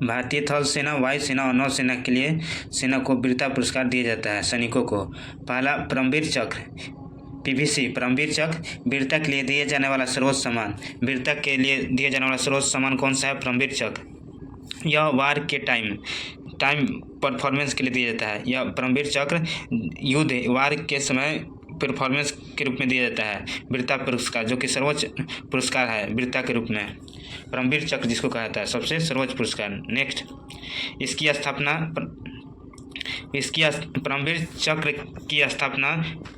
भारतीय थल सेना, वायुसेना और नौसेना के लिए सेना को वीरता पुरस्कार दिया जाता है सैनिकों को। पहला परमवीर चक्र, पीवीसी परमवीर चक्र, वीरता के लिए दिए जाने वाला सर्वोच्च सम्मान। वीरता के लिए दिया जाने वाला सर्वोच्च सम्मान कौन सा है? परमवीर चक्र। यह वार के टाइम परफॉर्मेंस के लिए दिया जाता है। यह परमवीर चक्र युद्ध वार के समय परफॉर्मेंस के रूप में दिया जाता है वीरता पुरस्कार, जो कि सर्वोच्च पुरस्कार है वीरता के रूप में। परमवीर चक्र जिसको कहा जाता है सबसे सर्वोच्च पुरस्कार। नेक्स्ट, परमवीर चक्र की स्थापना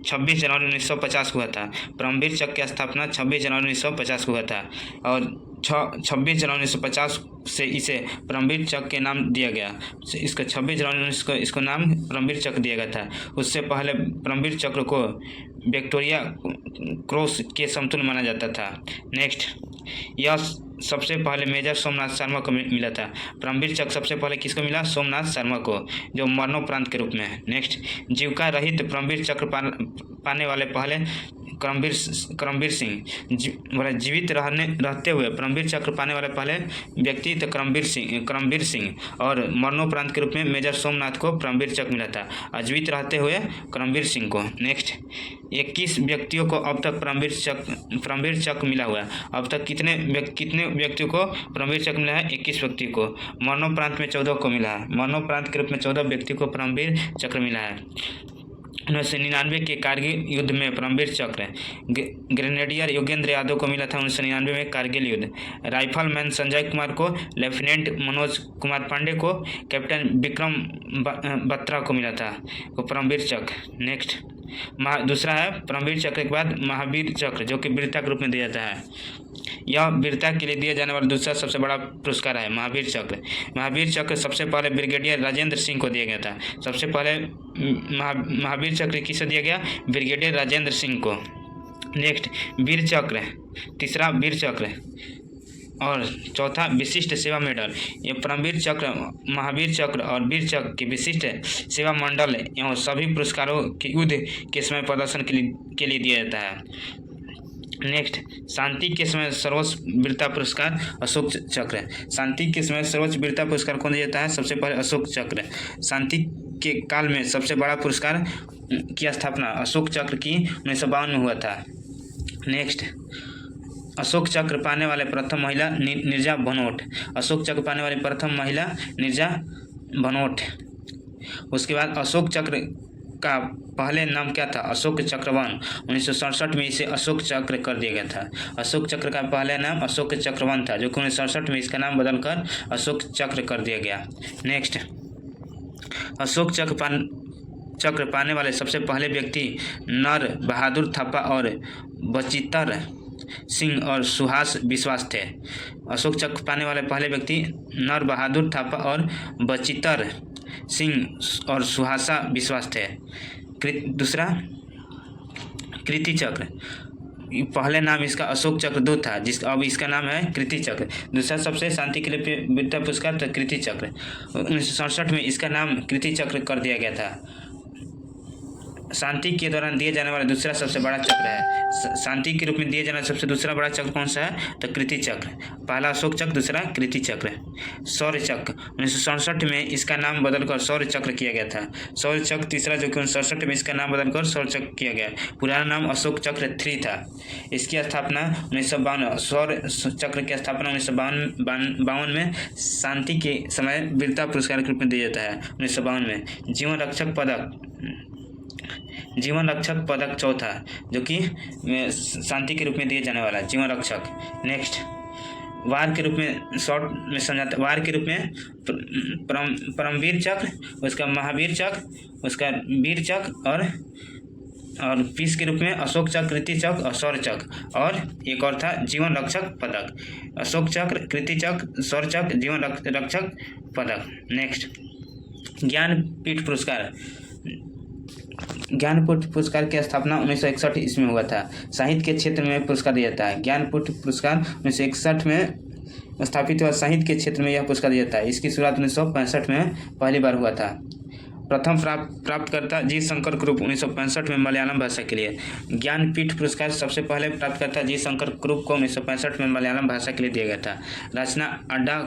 26 जनवरी 1950 को हुआ था। परमवीर चक्र की स्थापना 26 जनवरी 1950 को हुआ था और 26 जनवरी 1950 से इसे परमवीर चक्र के नाम दिया गया। इसका 26 जनवरी इसको नाम परमवीर चक्र दिया गया था। उससे पहले परमवीर चक्र को विक्टोरिया क्रॉस के समतुल्य माना जाता था। नेक्स्ट, यह सबसे पहले मेजर सोमनाथ शर्मा को मिला था। परमवीर चक्र सबसे पहले किसको मिला? सोमनाथ शर्मा को, जो मरणोपरांत के रूप में है। नेक्स्ट, जीविका रहित परमवीर चक्र पाने वाले पहले करमवीर सिंह। जीवित रहते हुए परमवीर चक्र पाने वाले पहले व्यक्ति तो करमवीर सिंह और मरणोपरांत के रूप में मेजर सोमनाथ को परमवीर चक्र मिला था और जीवित रहते हुए करमवीर सिंह को। नेक्स्ट, 21 व्यक्तियों को अब तक परमवीर चक्र मिला हुआ है। अब तक कितने व्यक्तियों को परमवीर चक्र मिला है? 21 व्यक्ति को। मरणोपरांत में 14 को मिला है। मरणोपरांत के रूप में 14 व्यक्ति को परमवीर चक्र मिला है। 1999 के कारगिल युद्ध में परमवीर चक्र ग्रेनेडियर योगेंद्र यादव को मिला था। 1999 में कारगिल युद्ध। राइफलमैन संजय कुमार को, लेफ्टिनेंट मनोज कुमार पांडे को, कैप्टन विक्रम बत्रा को मिला था परमवीर चक्र। नेक्स्ट, दूसरा है परमवीर चक्र के बाद महावीर चक्र, जो कि वीरता के रूप में दिया जाता है। यह वीरता के लिए दिया जाने वाला दूसरा सबसे बड़ा पुरस्कार है महावीर चक्र। महावीर चक्र सबसे पहले ब्रिगेडियर राजेंद्र सिंह को दिया गया था। सबसे पहले महावीर चक्र किसे दिया गया? ब्रिगेडियर राजेंद्र सिंह को। नेक्स्ट, वीर चक्र, तीसरा वीर चक्र और चौथा विशिष्ट सेवा मेडल। ये परमवीर चक्र, महावीर चक्र और वीर चक्र के विशिष्ट सेवा मंडल एवं सभी पुरस्कारों के युद्ध के समय प्रदर्शन के लिए दिया जाता है। नेक्स्ट, शांति के समय सर्वोच्च वीरता पुरस्कार अशोक चक्र। शांति के समय सर्वोच्च वीरता पुरस्कार कौन दिया जाता है? सबसे पहले अशोक चक्र। शांति के काल में सबसे बड़ा पुरस्कार की स्थापना अशोक चक्र की 1952 में हुआ था। नेक्स्ट, अशोक चक्र पाने वाले प्रथम महिला नीरजा भनोट। अशोक चक्र पाने वाली प्रथम महिला नीरजा भनोट। उसके बाद अशोक चक्र का पहले नाम क्या था? अशोक चक्रवन। 1967 में इसे अशोक चक्र कर दिया गया था। अशोक चक्र का पहला नाम अशोक चक्रवन था, जो कि 1967 में इसका नाम बदलकर अशोक चक्र कर दिया गया। नेक्स्ट, अशोक चक्र पाने वाले सबसे पहले व्यक्ति नर बहादुर थापा और बचितर सिंह और सुहास विश्वास थे। अशोक चक्र पाने वाले पहले व्यक्ति नर बहादुर थापा और बचितर सिंह और सुहासा विश्वास थे। दूसरा कृति चक्र, पहले नाम इसका अशोक चक्र 2 था, अब इसका नाम है कृति चक्र। दूसरा सबसे शांति के लिए वीरता पुरस्कार था कृति चक्र। 1967 में इसका नाम कृति चक्र कर दिया गया था। शांति के दौरान दिए जाने वाला दूसरा सबसे बड़ा चक्र है। शांति के रूप में दिए जाने सबसे दूसरा बड़ा चक्र कौन सा है? तो कृति चक्र। पहला अशोक चक्र, दूसरा कृति चक्र। शौर्य चक्र 1967 में इसका नाम बदलकर शौर्य चक्र किया गया था। शौर्य चक्र तीसरा, जो कि 1967 में इसका नाम बदलकर शौर्य चक्र किया गया। पुराना नाम अशोक चक्र 3 था। इसकी स्थापना 1952, शौर्य चक्र की स्थापना 1952 में शांति के समय वीरता पुरस्कार के रूप में दिया जाता है। 1952 में जीवन रक्षक पदक चौथा, जो कि शांति के रूप में दिए जाने वाला जीवन रक्षक। नेक्स्ट, वार के रूप में शॉर्ट में समझाता, वार के रूप में परमवीर चक्र, उसका महावीर चक्र, उसका वीर चक्र और पीस के रूप में अशोक चक्र, कृति चक्र और शौर्य चक्र, और एक और था जीवन रक्षक पदक। अशोक चक्र, कृति चक्र, शौर्य चक्र, जीवन रक्षक पदक। नेक्स्ट, ज्ञानपीठ पुरस्कार। ज्ञानपीठ पुरस्कार की स्थापना 1961 ईस्वी में हुआ था। साहित्य के क्षेत्र में पुरस्कार दिया जाता है। ज्ञानपीठ पुरस्कार 1961 में स्थापित हुआ। साहित्य के क्षेत्र में यह पुरस्कार दिया जाता है। इसकी शुरुआत 1965 में पहली बार हुआ था। प्रथम प्राप्तकर्ता जी शंकर कुरुप 1965 में मलयालम भाषा के लिए। ज्ञानपीठ पुरस्कार सबसे पहले प्राप्तकर्ता जी शंकर कुरुप को 1965 में मलयालम भाषा के लिए दिया गया था। रचना अड्डा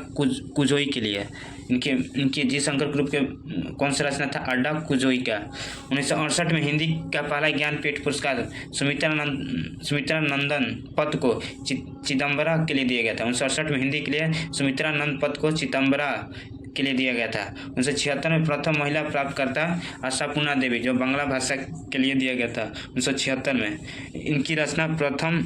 कुजोई के लिए। इनके जी शंकर कुरुप के कौन सा रचना था? अड्डा कुजोई का। 1968 में हिंदी का पहला ज्ञानपीठ पुरस्कार सुमित्रानंदन पत को चिदम्बरा के लिए दिया गया था। 1968 में हिंदी के लिए सुमित्रानंद पत को चिदम्बरा के लिए दिया गया था। 1976 में प्रथम महिला प्राप्तकर्ता आशापूर्णा देवी, जो बांग्ला भाषा के लिए दिया गया था 1976 में। इनकी रचना प्रथम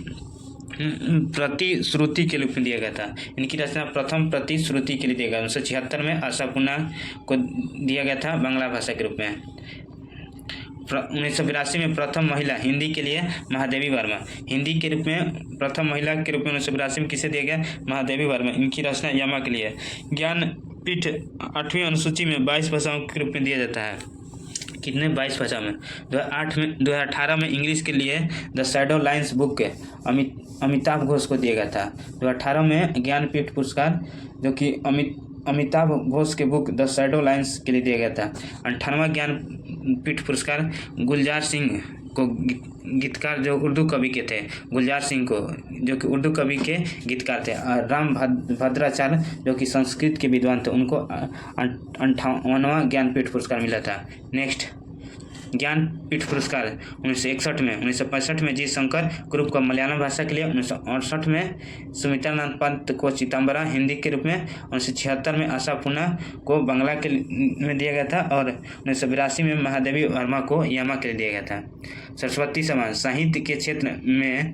प्रतिश्रुति के रूप में दिया गया था। इनकी रचना प्रथम प्रतिश्रुति के लिए दिया गया 1976 में। आशापूर्णा को दिया गया था बांग्ला भाषा के रूप में। 1982 में प्रथम महिला हिंदी के लिए महादेवी वर्मा। हिंदी के रूप में प्रथम महिला के रूप में 1982 में किसे दिया गया? महादेवी वर्मा। इनकी रचना यमा के लिए। ज्ञानपीठ 8वीं अनुसूची में 22 भाषाओं के रूप में दिया जाता है। कितने? 22 भाषा में। 2018 में इंग्लिश के लिए the shadow lines book Amitabh Ghosh को दिया गया था। 2018 में ज्ञानपीठ पुरस्कार जो कि अमिताभ घोष के बुक द शैडो लाइन्स के लिए दिया गया था। 58वां ज्ञानपीठ पुरस्कार गुलजार सिंह को, गीतकार जो उर्दू कवि के थे, गुलजार सिंह को, जो कि उर्दू कवि के गीतकार थे। राम भद्राचार्य जो कि संस्कृत के विद्वान थे, उनको 58वां ज्ञानपीठ पुरस्कार मिला था। नेक्स्ट, ज्ञानपीठ पुरस्कार 1961 में। 1965 में जी शंकर कुरुप को मलयालम भाषा के लिए। 1968 में सुमित्रानंद पंत को चिदम्बरा हिंदी के रूप में। 1976 में आशापूर्णा को बांग्ला के में दिया गया था और 1982 में महादेवी वर्मा को यमा के लिए दिया गया था। सरस्वती सम्मान साहित्य के क्षेत्र में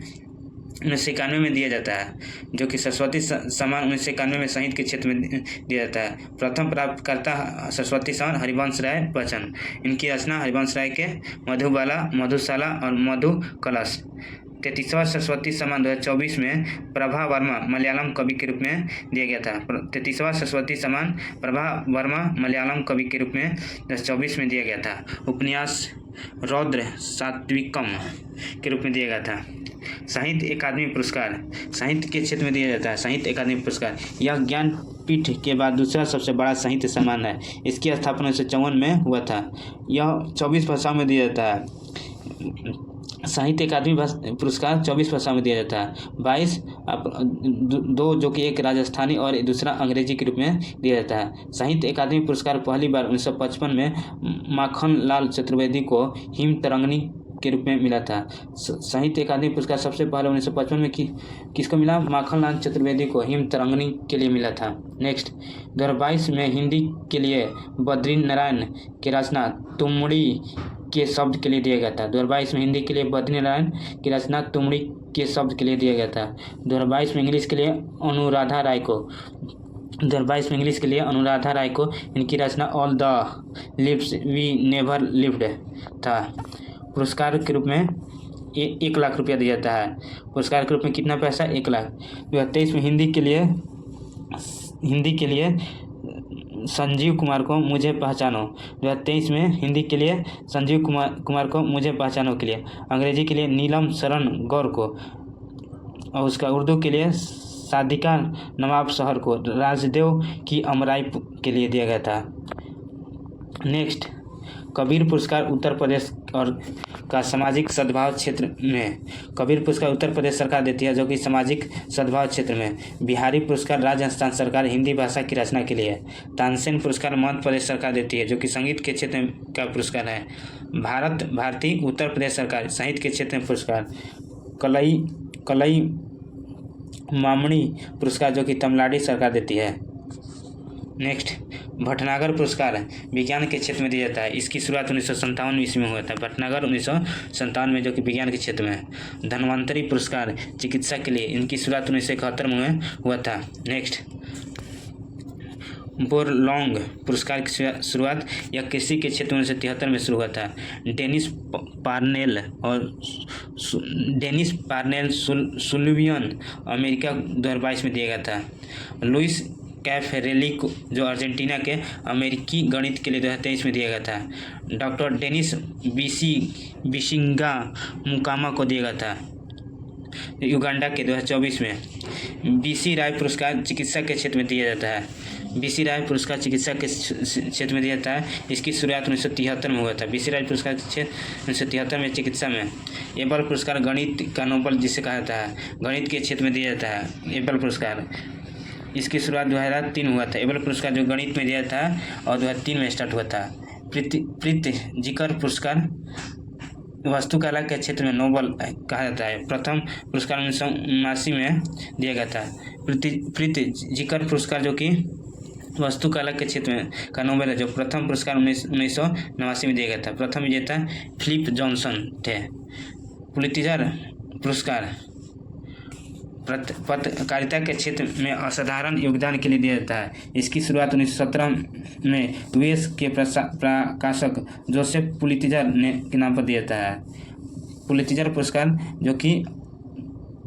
1991 में दिया जाता है, जो कि सरस्वती सम्मान 1991 में साहित्य के क्षेत्र में दिया जाता है। प्रथम प्राप्तकर्ता सरस्वती सम्मान हरिवंश राय बच्चन। इनकी रचना हरिवंश राय के मधुबाला, मधुशाला और मधु कलश। 33वां सरस्वती सम्मान 2024 में प्रभा वर्मा मलयालम कवि के रूप में दिया गया था। 33वां सरस्वती सम्मान प्रभा वर्मा मलयालम कवि के रूप में 2024 में दिया गया था। उपन्यास रौद्र सात्विकम के रूप में दिया गया था। साहित्य अकादमी पुरस्कार साहित्य के क्षेत्र में दिया जाता है। साहित्य अकादमी पुरस्कार यह ज्ञानपीठ के बाद दूसरा सबसे बड़ा साहित्य सम्मान है। इसकी स्थापना 1954 में हुआ था। यह 24 भाषाओं में दिया जाता है। साहित्य अकादमी पुरस्कार 24 भाषा में दिया जाता है। 22 दो जो कि एक राजस्थानी और दूसरा अंग्रेजी के रूप में दिया जाता है। साहित्य अकादमी पुरस्कार पहली बार 1955 में माखन लाल चतुर्वेदी को हिम तरंगिणी के रूप में मिला था। साहित्य अकादमी पुरस्कार सबसे पहले 1955 में किसको मिला? माखन लाल चतुर्वेदी को हिम तरंगिणी के लिए मिला था। नेक्स्ट, 2022 में हिंदी के लिए बद्री नारायण की रचना तुमड़ी के शब्द के लिए दिया गया था। 2022 में हिंदी के लिए बद्री नारायण की रचना तुमड़ी के शब्द के लिए दिया गया था। 2022 में इंग्लिश के लिए अनुराधा राय को 2022 में इंग्लिश के लिए अनुराधा राय को इनकी रचना all the lives we never lived था। पुरस्कार के रूप में 1 लाख रुपया दिया जाता है। पुरस्कार के रूप में कितना पैसा? 1 लाख। 2023 में हिंदी के लिए संजीव कुमार को मुझे पहचानो। 2023 में हिंदी के लिए संजीव कुमार को मुझे पहचानो के लिए। अंग्रेजी के लिए नीलम शरण गौर को और उसका उर्दू के लिए सादिका नवाब शहर को राजदेव की अमराई के लिए दिया गया था। नेक्स्ट, कबीर पुरस्कार उत्तर प्रदेश और का सामाजिक सद्भाव क्षेत्र में। कबीर पुरस्कार उत्तर प्रदेश सरकार देती है, जो कि सामाजिक सद्भाव क्षेत्र में। बिहारी पुरस्कार राजस्थान सरकार हिंदी भाषा की रचना के लिए। तानसेन पुरस्कार मध्य प्रदेश सरकार देती है, जो कि संगीत के क्षेत्र का पुरस्कार है। भारती उत्तर प्रदेश सरकार साहित्य के क्षेत्र में पुरस्कार। कलई मामणी पुरस्कार जो कि तमिलनाडु सरकार देती है। नेक्स्ट, भटनागर पुरस्कार विज्ञान के क्षेत्र में दिया जाता है। इसकी शुरुआत 1957 ईस्वी में हुआ था। भटनागर 1957 में, जो कि विज्ञान के क्षेत्र में है। धन्वंतरी पुरस्कार चिकित्सा के लिए, इनकी शुरुआत 1971 में हुआ था। नेक्स्ट, बोरलॉन्ग पुरस्कार की शुरुआत यह कृषि के क्षेत्र में 1973 में शुरू हुआ था। डेनिस पार्नेल सुल्वियन अमेरिका 2022 में दिया गया था। लुइस कैफरेली को, जो अर्जेंटीना के अमेरिकी गणित के लिए 2023 में दिया गया था। डॉक्टर डेनिस बिशिंगा मुकामा को दिया गया था युगांडा के 2024 में। बीसी राय पुरस्कार चिकित्सा के क्षेत्र में दिया जाता है। बीसी राय पुरस्कार चिकित्सा के क्षेत्र में दिया जाता है। इसकी शुरुआत 1973 में हुआ था। बीसी राय पुरस्कार 1973 में चिकित्सा में। एबल पुरस्कार गणित का नोबल जिसे कहा जाता है, गणित के क्षेत्र में दिया जाता है एबल पुरस्कार। इसकी शुरुआत 2003 हुआ था। एबल पुरस्कार जो गणित में दिया था और 2003 में स्टार्ट हुआ था। प्रीतजीकर पुरस्कार वास्तुकला के क्षेत्र में नोबल कहा जाता है। प्रथम पुरस्कार 1979 में दिया गया था। प्रीतजीकर पुरस्कार जो कि वास्तुकला के क्षेत्र में का नोबेल है, जो प्रथम पुरस्कार 1989 में दिया गया था। प्रथम विजेता फिलिप जॉनसन थे। पुलित्जर पुरस्कार पत्रकारिता के क्षेत्र में असाधारण योगदान के लिए दिया जाता है। इसकी शुरुआत 1917 में यूएस के प्रकाशक जोसेफ पुलित्जर ने के नाम पर दिया जाता है। पुलित्जर पुरस्कार जो कि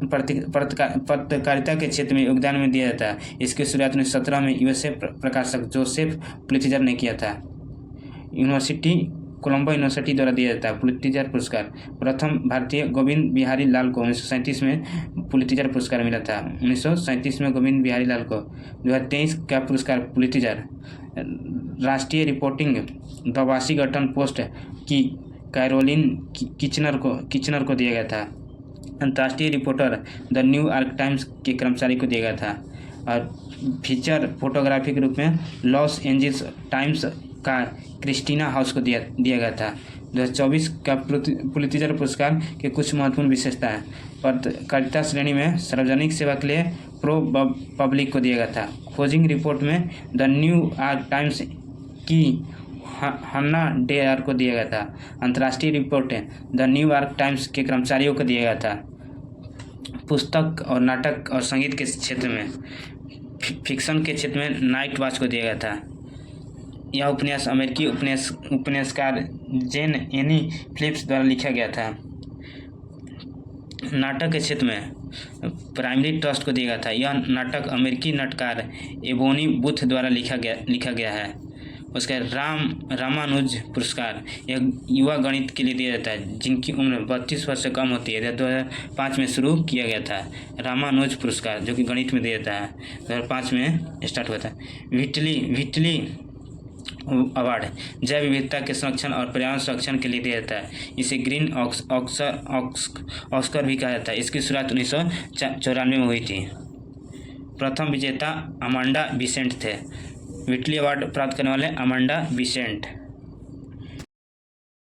पत्रकारिता के क्षेत्र में योगदान में दिया जाता है। इसकी शुरुआत 1917 में यूएस प्रकाशक जोसेफ पुलित्जर ने किया था। कोलंबो यूनिवर्सिटी द्वारा दिया जाता है पुलित्जर पुरस्कार। प्रथम भारतीय गोविंद बिहारी लाल को 1937 में पुलित्जर पुरस्कार मिला था। 1937 में गोविंद बिहारी लाल को। 2023 का पुरस्कार पुलित्जर। राष्ट्रीय रिपोर्टिंग द वाशिंगटन पोस्ट की कैरोलिन किचनर को दिया गया था। अंतर्राष्ट्रीय रिपोर्टर द न्यूयॉर्क टाइम्स के कर्मचारी को दिया गया था। और फीचर फोटोग्राफी के रूप में लॉस एंजल्स टाइम्स का क्रिस्टीना हाउस को दिया गया था। 2024 का पुलित्जर पुरस्कार के कुछ महत्वपूर्ण विशेषता है। पत्रकारिता श्रेणी में सार्वजनिक सेवा के लिए प्रो पब्लिक को दिया गया था। खोजिंग रिपोर्ट में द न्यूयॉर्क टाइम्स की हन्ना डेयर को दिया गया था। अंतर्राष्ट्रीय रिपोर्ट द न्यूयॉर्क टाइम्स के कर्मचारियों को दिया गया था। पुस्तक और नाटक और संगीत के क्षेत्र में फिक्शन के क्षेत्र में नाइट वॉच को दिया गया था। यह उपन्यास अमेरिकी उपन्यासकार जेन एनी फिलिप्स द्वारा लिखा गया था। नाटक के क्षेत्र में प्राइमरी ट्रस्ट को दिया गया था। यह नाटक अमेरिकी नाटककार एबोनी बूथ द्वारा लिखा गया है। उसका रामानुज पुरस्कार यह युवा गणित के लिए दिया जाता है जिनकी उम्र 32 वर्ष से कम होती है। 2005 में शुरू किया गया था रामानुज पुरस्कार, जो कि गणित में दिया जाता है। 2005 में स्टार्ट हुआ था। व्हिटली अवार्ड जैव विविधता के संरक्षण और पर्यावरण संरक्षण के लिए दिया जाता है। इसे ग्रीन ऑस्कर भी कहा जाता है। इसकी शुरुआत 1994 में हुई थी। प्रथम विजेता अमांडा बिसेंट थे। व्हिटली अवार्ड प्राप्त करने वाले अमांडा बिसेंट।